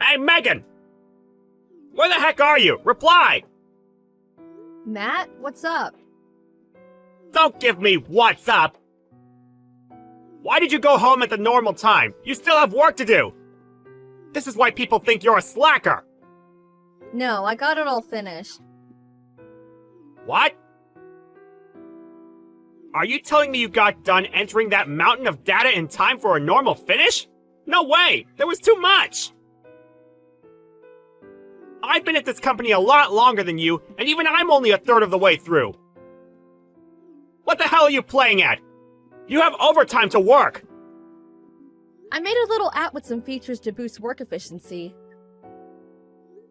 Hey, Megan! Where the heck are you? Reply! Matt, what's up? Don't give me what's up! Why did you go home at the normal time? You still have work to do! This is why people think you're a slacker! No, I got it all finished. What? Are you telling me you got done entering that mountain of data in time for a normal finish? No way! There was too much! I've been at this company a lot longer than you, and even I'm only a third of the way through. What the hell are you playing at? You have overtime to work! I made a little app with some features to boost work efficiency.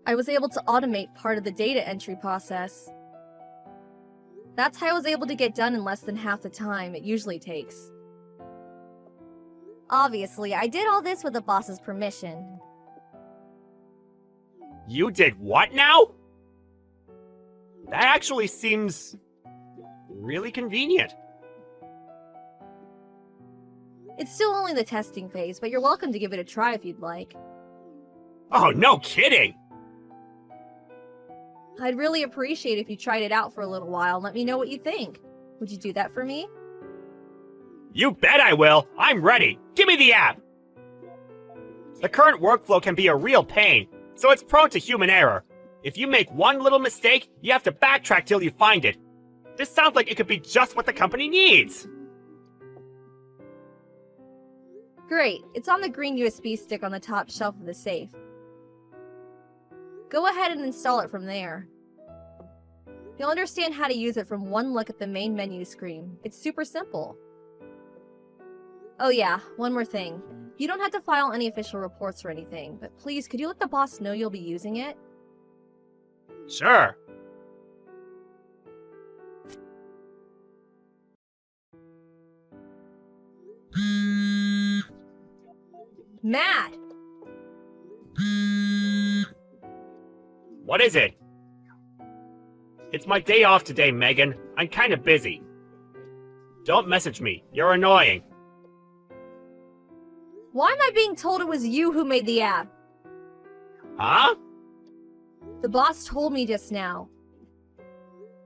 I was able to automate part of the data entry process. That's how I was able to get done in less than half the time it usually takes. Obviously, I did all this with the boss's permission. You did what now? That actually seems really convenient. It's still only the testing phase, but you're welcome to give it a try if you'd like. Oh, no kidding! I'd really appreciate if you tried it out for a little while and let me know what you think. Would you do that for me? You bet I will! I'm ready! Give me the app! The current workflow can be a real pain, so it's prone to human error. If you make one little mistake, you have to backtrack till you find it. This sounds like it could be just what the company needs! Great, it's on the green USB stick on the top shelf of the safe. Go ahead and install it from there. You'll understand how to use it from one look at the main menu screen. It's super simple. Oh yeah, one more thing. You don't have to file any official reports or anything, but please, could you let the boss know you'll be using it? Sure. Matt! What is it? It's my day off today, Megan. I'm kinda busy. Don't message me. You're annoying. Why am I being told it was you who made the app? Huh? The boss told me just now.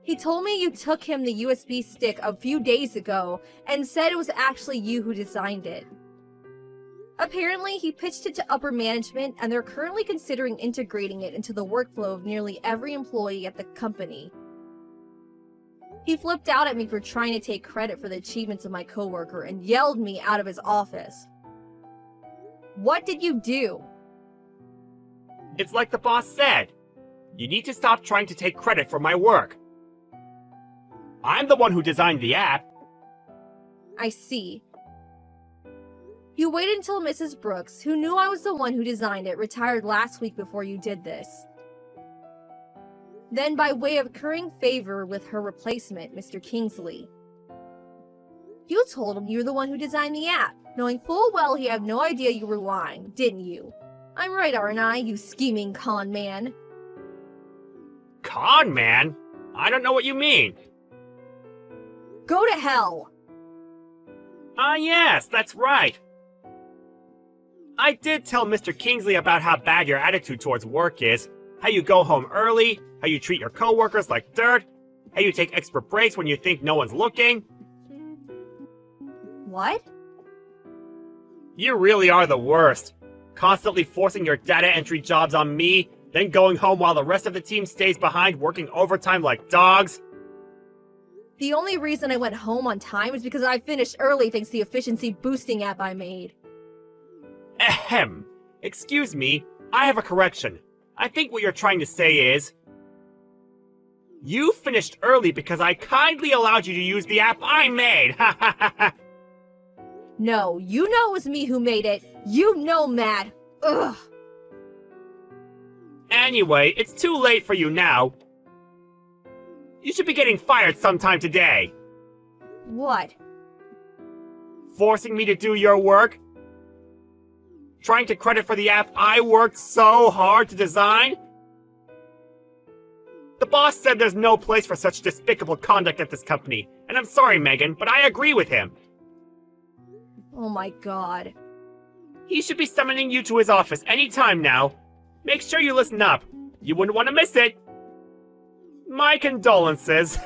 He told me you took him the USB stick a few days ago and said it was actually you who designed it. Apparently, he pitched it to upper management and they're currently considering integrating it into the workflow of nearly every employee at the company. He flipped out at me for trying to take credit for the achievements of my coworker and yelled me out of his office. What did you do? It's like the boss said. You need to stop trying to take credit for my work. I'm the one who designed the app. I see. You waited until Mrs. Brooks, who knew I was the one who designed it, retired last week before you did this. Then, by way of currying favor with her replacement, Mr. Kingsley, you told him you were the one who designed the app, knowing full well he had no idea you were lying, didn't you? I'm right, aren't I, you scheming con man? Con man? I don't know what you mean. Go to hell! Ah, yes, that's right. I did tell Mr. Kingsley about how bad your attitude towards work is, how you go home early, how you treat your coworkers like dirt, how you take extra breaks when you think no one's looking. What? You really are the worst. Constantly forcing your data entry jobs on me, then going home while the rest of the team stays behind working overtime like dogs. The only reason I went home on time is because I finished early thanks to the efficiency boosting app I made. Ahem. Excuse me, I have a correction. I think what you're trying to say is... You finished early because I kindly allowed you to use the app I made! Ha ha ha ha! No, you know it was me who made it. You know, Matt. Ugh. Anyway, it's too late for you now. You should be getting fired sometime today. What? Forcing me to do your work? Trying to credit for the app I worked so hard to design? The boss said there's no place for such despicable conduct at this company, and I'm sorry, Megan, but I agree with him. Oh my god. He should be summoning you to his office any time now. Make sure you listen up. You wouldn't want to miss it. My condolences.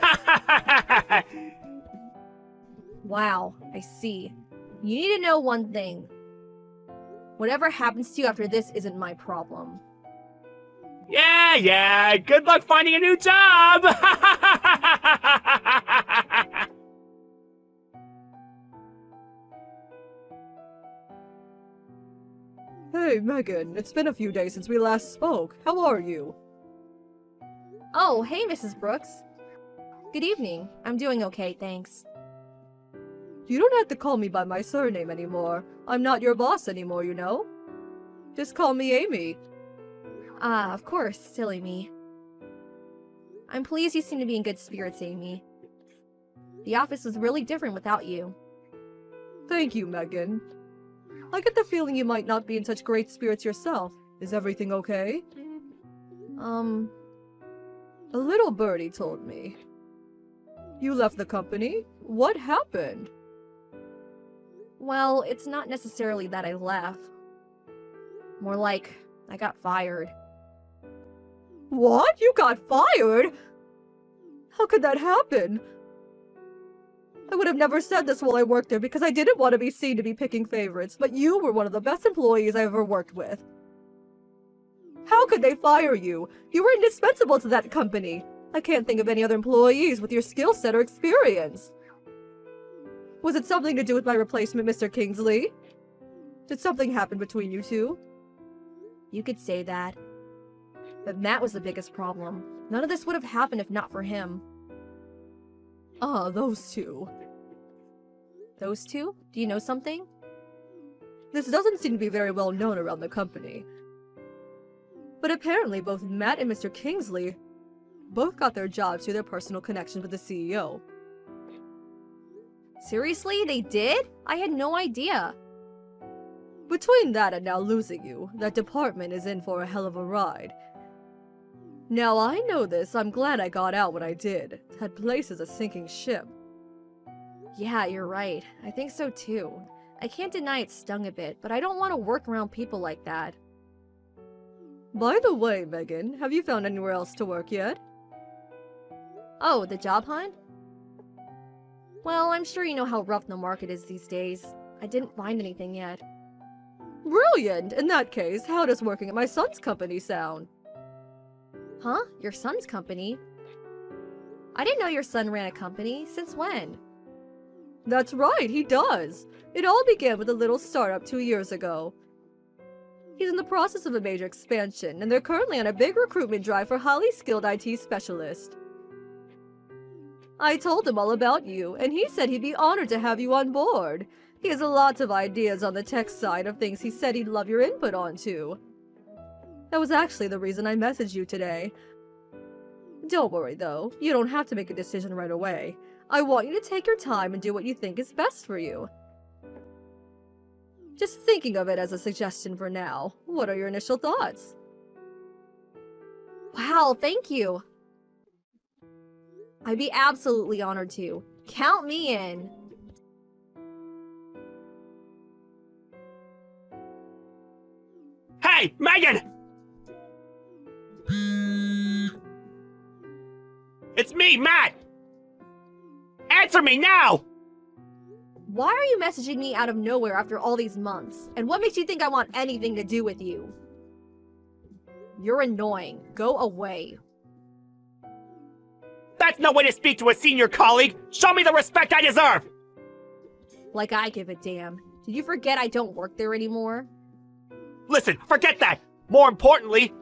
Wow, I see. You need to know one thing. Whatever happens to you after this isn't my problem. Yeah, good luck finding a new job! Hey, Megan, it's been a few days since we last spoke. How are you? Oh, hey, Mrs. Brooks. Good evening. I'm doing okay, thanks. You don't have to call me by my surname anymore. I'm not your boss anymore, you know? Just call me Amy. Ah, of course, silly me. I'm pleased you seem to be in good spirits, Amy. The office was really different without you. Thank you, Megan. I get the feeling you might not be in such great spirits yourself. Is everything okay? A little birdie told me. You left the company? What happened? Well, it's not necessarily that I left. More like, I got fired. What? You got fired? How could that happen? I would have never said this while I worked there because I didn't want to be seen to be picking favorites, but you were one of the best employees I ever worked with. How could they fire you? You were indispensable to that company. I can't think of any other employees with your skill set or experience. Was it something to do with my replacement, Mr. Kingsley? Did something happen between you two? You could say that. But Matt was the biggest problem. None of this would have happened if not for him. Ah, those two. Those two? Do you know something? This doesn't seem to be very well known around the company. But apparently both Matt and Mr. Kingsley both got their jobs through their personal connection with the CEO. Seriously? They did? I had no idea. Between that and now losing you, that department is in for a hell of a ride. Now I know this, I'm glad I got out when I did. That place is a sinking ship. Yeah, you're right. I think so too. I can't deny it stung a bit, but I don't want to work around people like that. By the way, Megan, have you found anywhere else to work yet? Oh, the job hunt? Well, I'm sure you know how rough the market is these days. I didn't find anything yet. Brilliant! In that case, how does working at my son's company sound? Huh? Your son's company? I didn't know your son ran a company. Since when? That's right, he does. It all began with a little startup 2 years ago. He's in the process of a major expansion, and they're currently on a big recruitment drive for highly skilled IT specialists. I told him all about you, and he said he'd be honored to have you on board. He has lots of ideas on the tech side of things he said he'd love your input on, too. That was actually the reason I messaged you today. Don't worry, though. You don't have to make a decision right away. I want you to take your time and do what you think is best for you. Just thinking of it as a suggestion for now. What are your initial thoughts? Wow, thank you. I'd be absolutely honored to. Count me in. Hey, Megan! It's me, Matt! Answer me now! Why are you messaging me out of nowhere after all these months? And what makes you think I want anything to do with you? You're annoying. Go away. That's no way to speak to a senior colleague! Show me the respect I deserve! Like I give a damn. Did you forget I don't work there anymore? Listen, forget that! More importantly,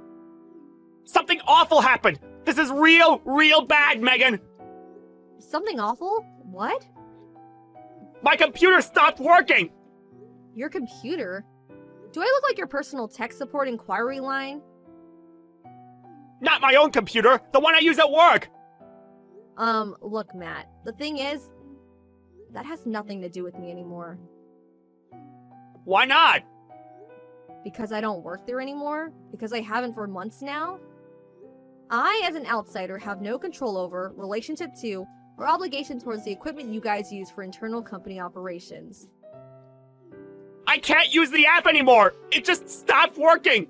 something awful happened! This is real bad, Megan! Something awful? What? My computer stopped working! Your computer? Do I look like your personal tech support inquiry line? Not my own computer, the one I use at work! Look, Matt. The thing is, that has nothing to do with me anymore. Why not? Because I don't work there anymore? Because I haven't for months now? I, as an outsider, have no control over, relationship to, or obligation towards the equipment you guys use for internal company operations. I can't use the app anymore! It just stopped working!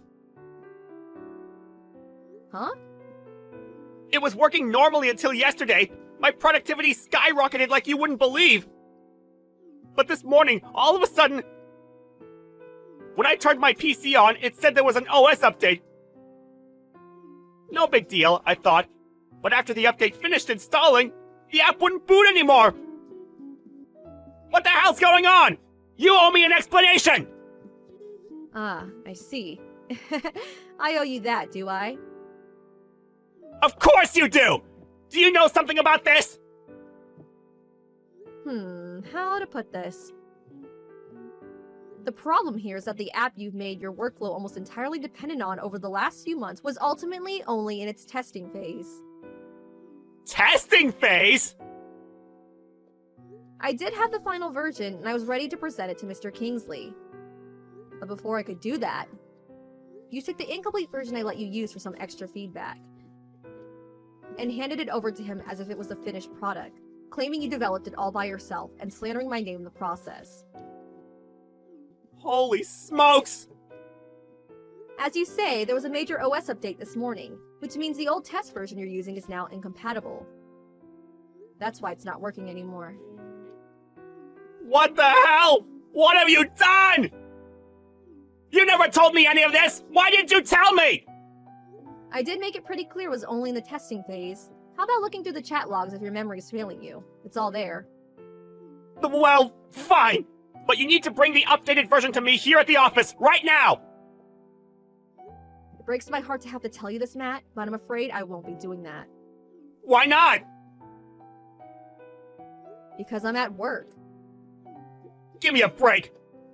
Huh? It was working normally until yesterday. My productivity skyrocketed like you wouldn't believe. But this morning, all of a sudden, when I turned my PC on, it said there was an OS update. No big deal, I thought. But after the update finished installing, the app wouldn't boot anymore. What the hell's going on? You owe me an explanation! Ah, I see. I owe you that, do I? Of course you do! Do you know something about this? How to put this? The problem here is that the app you've made your workflow almost entirely dependent on over the last few months was ultimately only in its testing phase. Testing phase? I did have the final version, and I was ready to present it to Mr. Kingsley. But before I could do that, you took the incomplete version I let you use for some extra feedback, and handed it over to him as if it was the finished product, claiming you developed it all by yourself and slandering my name in the process. Holy smokes! As you say, there was a major OS update this morning, which means the old test version you're using is now incompatible. That's why it's not working anymore. What the hell? What have you done? You never told me any of this! Why didn't you tell me? I did make it pretty clear it was only in the testing phase. How about looking through the chat logs if your memory is failing you? It's all there. Well, fine. But you need to bring the updated version to me here at the office, right now! It breaks my heart to have to tell you this, Matt, but I'm afraid I won't be doing that. Why not? Because I'm at work. Give me a break.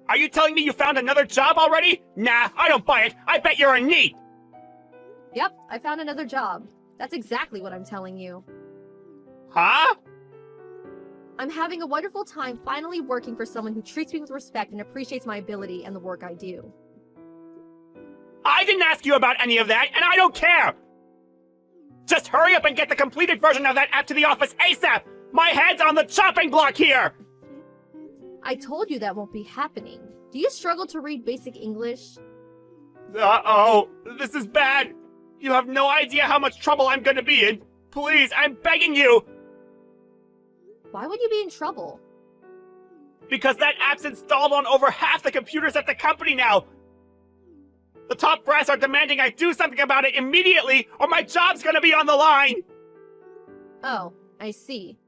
Are you telling me you found another job already? Nah, I don't buy it. I bet you're a NEET. Yep, I found another job. That's exactly what I'm telling you. Huh? I'm having a wonderful time finally working for someone who treats me with respect and appreciates my ability and the work I do. I didn't ask you about any of that, and I don't care! Just hurry up and get the completed version of that app to the office ASAP! My head's on the chopping block here! I told you that won't be happening. Do you struggle to read basic English? Uh-oh, this is bad. You have no idea how much trouble I'm gonna be in. Please, I'm begging you! Why would you be in trouble? Because that app's installed on over half the computers at the company now! The top brass are demanding I do something about it immediately, or my job's gonna be on the line! Oh, I see.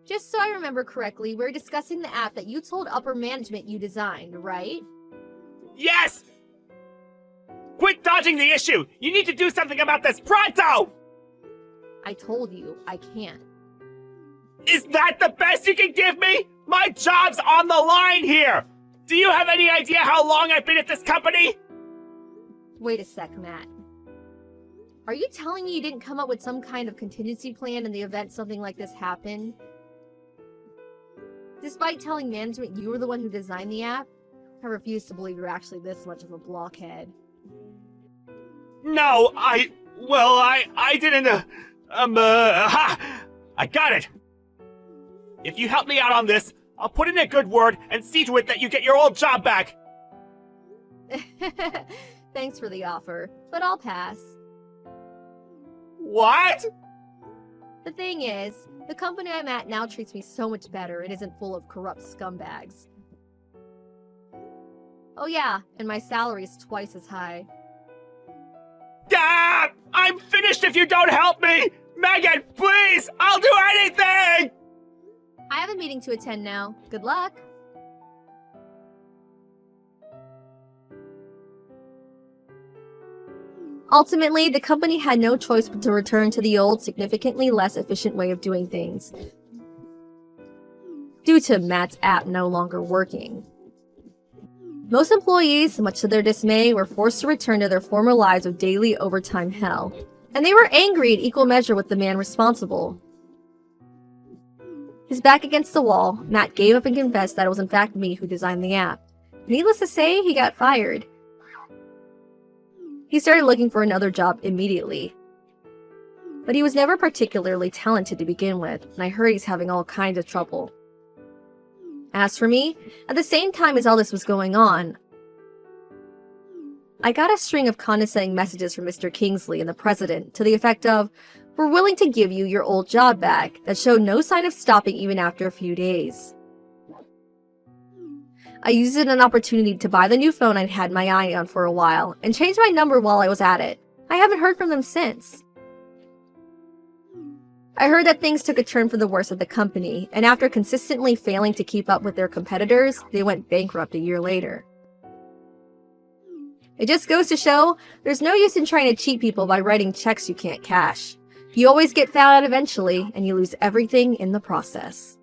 Just so I remember correctly, we're discussing the app that you told upper management you designed, right? Yes! Quit dodging the issue! You need to do something about this pronto! I told you, I can't. Is that the best you can give me? My job's on the line here! Do you have any idea how long I've been at this company? Wait a sec, Matt. Are you telling me you didn't come up with some kind of contingency plan in the event something like this happened? Despite telling management you were the one who designed the app, I refuse to believe you're actually this much of a blockhead. No, I didn't, aha! I got it! If you help me out on this, I'll put in a good word and see to it that you get your old job back! Thanks for the offer, but I'll pass. What? The thing is, the company I'm at now treats me so much better it isn't full of corrupt scumbags. Oh yeah, and my salary is twice as high. Ah! I'm finished if you don't help me! Megan, please! I'll do anything! I have a meeting to attend now. Good luck! Ultimately, the company had no choice but to return to the old, significantly less efficient way of doing things, due to Matt's app no longer working. Most employees, much to their dismay, were forced to return to their former lives of daily overtime hell, and they were angry in equal measure with the man responsible. His back against the wall, Matt gave up and confessed that it was in fact me who designed the app. Needless to say, he got fired. He started looking for another job immediately. But he was never particularly talented to begin with, and I heard he's having all kinds of trouble. As for me, at the same time as all this was going on, I got a string of condescending messages from Mr. Kingsley and the president to the effect of, "We're willing to give you your old job back," that showed no sign of stopping even after a few days. I used it as an opportunity to buy the new phone I'd had my eye on for a while, and changed my number while I was at it. I haven't heard from them since. I heard that things took a turn for the worse at the company, and after consistently failing to keep up with their competitors, they went bankrupt a year later. It just goes to show, there's no use in trying to cheat people by writing checks you can't cash. You always get found out eventually, and you lose everything in the process.